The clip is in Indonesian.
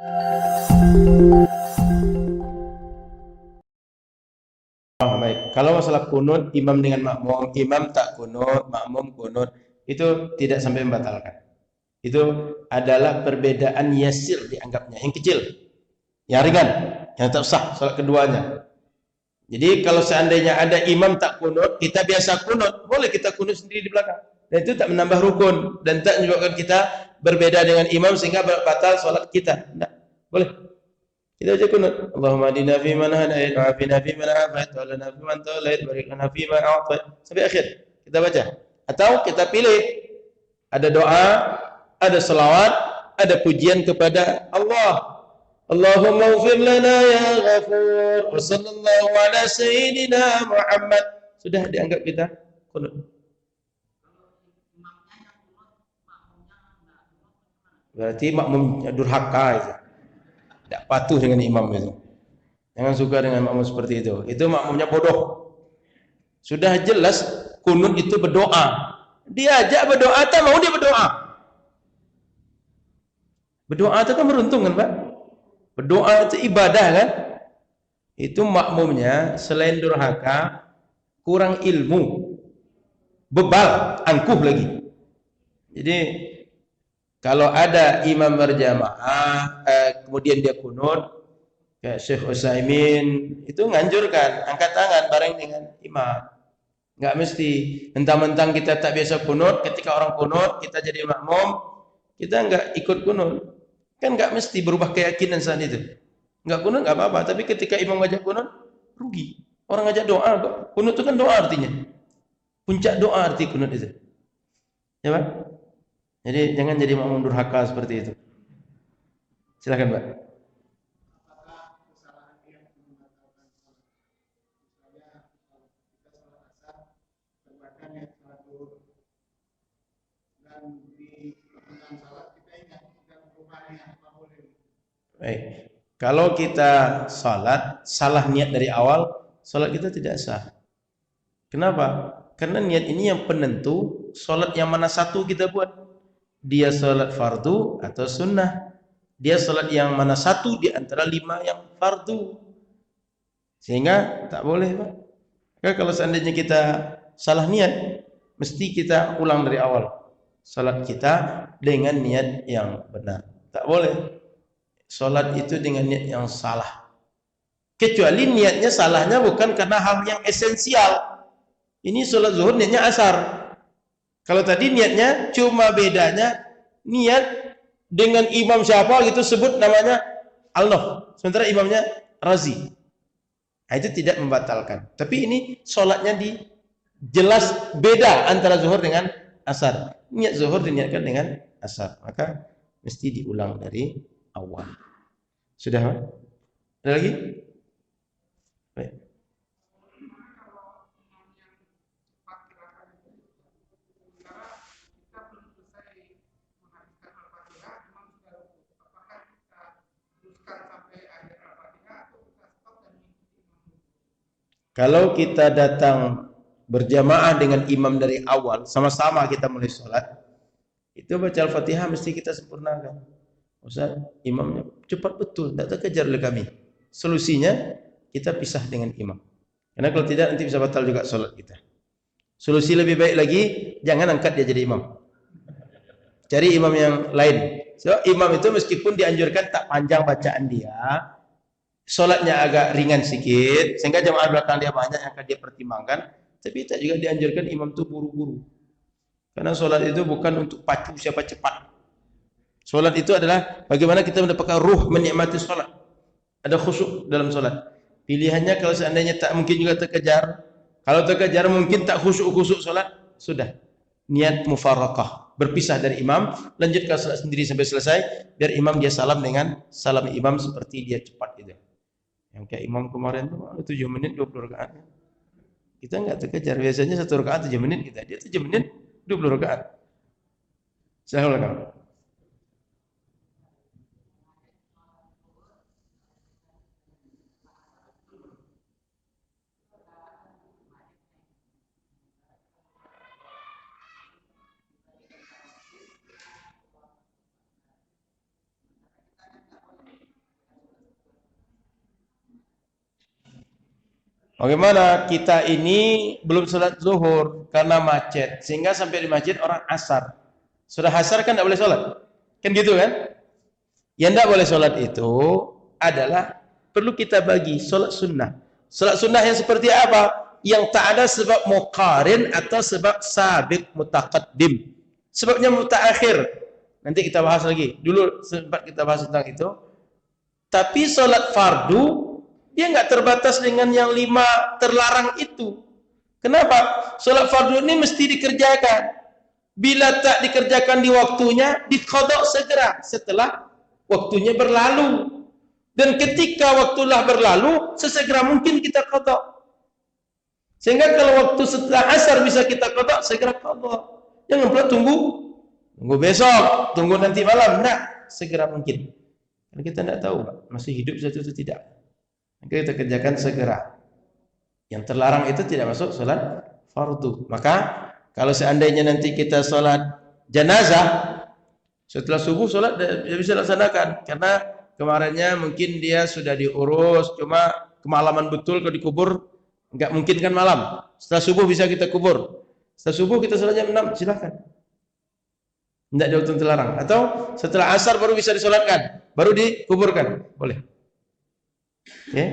Oh, baik. Kalau masalah kunut, imam dengan makmum, imam tak kunut, makmum kunut, itu tidak sampai membatalkan. Itu adalah perbedaan yasir dianggapnya, yang kecil, yang ringan, yang tak sah salat keduanya. Jadi kalau seandainya ada imam tak kunut, kita biasa kunut, boleh kita kunut sendiri di belakang. Dan itu tak menambah rukun dan tak menyebabkan kita berbeda dengan imam sehingga batal salat kita. Tidak, boleh. Kita baca kunut. Allahumma adina fi man hadait, wa afina fi man afait, wa lana fi man tawallait, barik lana fi ma a'tait. Sampai akhir. Kita baca. Atau kita pilih ada doa, ada selawat, ada pujian kepada Allah. Allahumma ighfir lana ya ghafur wa sallallahu ala sayyidina Muhammad. Sudah dianggap kita kunut. Berarti makmum durhaka itu. Tidak patuh dengan imam itu. Jangan suka dengan makmum seperti itu. Itu makmumnya bodoh. Sudah jelas kunut itu berdoa. Diajak berdoa, tak mau dia berdoa. Berdoa itu kan beruntungkan, Pak. Berdoa itu ibadah kan? Itu makmumnya selain durhaka, kurang ilmu, bebal, angkuh lagi. Jadi kalau ada imam berjamaah, kemudian dia kunut, kayak Syekh Utsaimin itu nganjurkan angkat tangan bareng dengan imam. Enggak mesti mentang-mentang kita tak biasa kunut, ketika orang kunut kita jadi makmum, kita enggak ikut kunut. Kan enggak mesti berubah keyakinan saat itu. Enggak kunut enggak apa-apa, tapi ketika imam ngajak kunut rugi. Orang ngajak doa kok. Kunut itu kan doa artinya. Puncak doa arti kunut itu. Ya, Pak? Jadi jangan jadi makmum durhaka seperti itu. Silakan, Pak. Baik. Kalau kita salat salah niat dari awal, salat kita tidak sah. Kenapa? Karena niat ini yang penentu salat yang mana satu kita buat. Dia salat fardu atau sunnah. Dia salat yang mana satu di antara 5 yang fardu. Sehingga tak boleh, Pak. Karena kalau seandainya kita salah niat, mesti kita ulang dari awal. Salat kita dengan niat yang benar. Tak boleh salat itu dengan niat yang salah. Kecuali niatnya salahnya bukan karena hal yang esensial. Ini salat zuhur niatnya asar. Kalau tadi niatnya cuma bedanya niat dengan imam siapa gitu sebut namanya Allah. Sementara imamnya Razi. Nah, itu tidak membatalkan. Tapi ini sholatnya di jelas beda antara zuhur dengan asar. Niat zuhur diniatkan dengan asar. Maka mesti diulang dari awal. Sudah, Pak? Ada lagi? Baik. Kalau kita datang berjamaah dengan imam dari awal, sama-sama kita mulai sholat, itu baca Al-Fatihah mesti kita sempurnakan. Ustaz, imamnya cepat betul, tidak terkejar oleh kami. Solusinya, kita pisah dengan imam. Karena kalau tidak nanti bisa batal juga sholat kita. Solusi lebih baik lagi, jangan angkat dia jadi imam. Cari imam yang lain. So, imam itu meskipun dianjurkan tak panjang bacaan dia, sholatnya agak ringan sedikit, sehingga jamaah belakang dia banyak yang akan dia pertimbangkan, tapi tak juga dianjurkan imam itu buru-buru. Karena sholat itu bukan untuk pacu siapa cepat. Sholat itu adalah bagaimana kita mendapatkan ruh menikmati sholat. Ada khusyuk dalam sholat. Pilihannya kalau seandainya tak mungkin juga terkejar. Kalau terkejar mungkin tak khusyuk-khusyuk sholat, sudah. Niat mufarakah. Berpisah dari imam, lanjutkan sholat sendiri sampai selesai, biar imam dia salam dengan salam imam seperti dia cepat gitu. Yang kayak imam kemarin tuh 7 menit 20 rakaat. Kita enggak terkejar. Biasanya 1 rakaat 7 menit kita. Dia 7 menit 20 rakaat. Silakan. Bagaimana kita ini belum sholat zuhur karena macet, sehingga sampai di masjid orang asar. Sudah asar kan tidak boleh sholat, kan gitu kan? Yang tidak boleh sholat itu adalah perlu kita bagi sholat sunnah. Sholat sunnah yang seperti apa? Yang tak ada sebab muqarin atau sebab sabiq mutaqaddim. Sebabnya mutaakhir. Nanti kita bahas lagi. Dulu sempat kita bahas tentang itu. Tapi sholat fardu dia nggak terbatas dengan yang 5 terlarang itu. Kenapa? Sholat fardu ini mesti dikerjakan. Bila tak dikerjakan di waktunya, diqadha segera setelah waktunya berlalu. Dan ketika waktulah berlalu, sesegera mungkin kita qadha. Sehingga kalau waktu setelah asar bisa kita qadha, segera qadha. Jangan pula tunggu besok, tunggu nanti malam. Enggak, segera mungkin. Karena kita tidak tahu masih hidup satu atau tidak. Maka kita kerjakan segera. Yang terlarang itu tidak masuk sholat fardu. Maka kalau seandainya nanti kita sholat jenazah, setelah subuh sholat dia bisa laksanakan. Karena kemarinnya mungkin dia sudah diurus, cuma kemalaman betul kalau dikubur, nggak mungkin kan malam. Setelah subuh bisa kita kubur. Setelah subuh kita sholat jam 6, silahkan. Tidak ada waktu terlarang. Atau setelah asar baru bisa disolatkan, baru dikuburkan, boleh. Ya.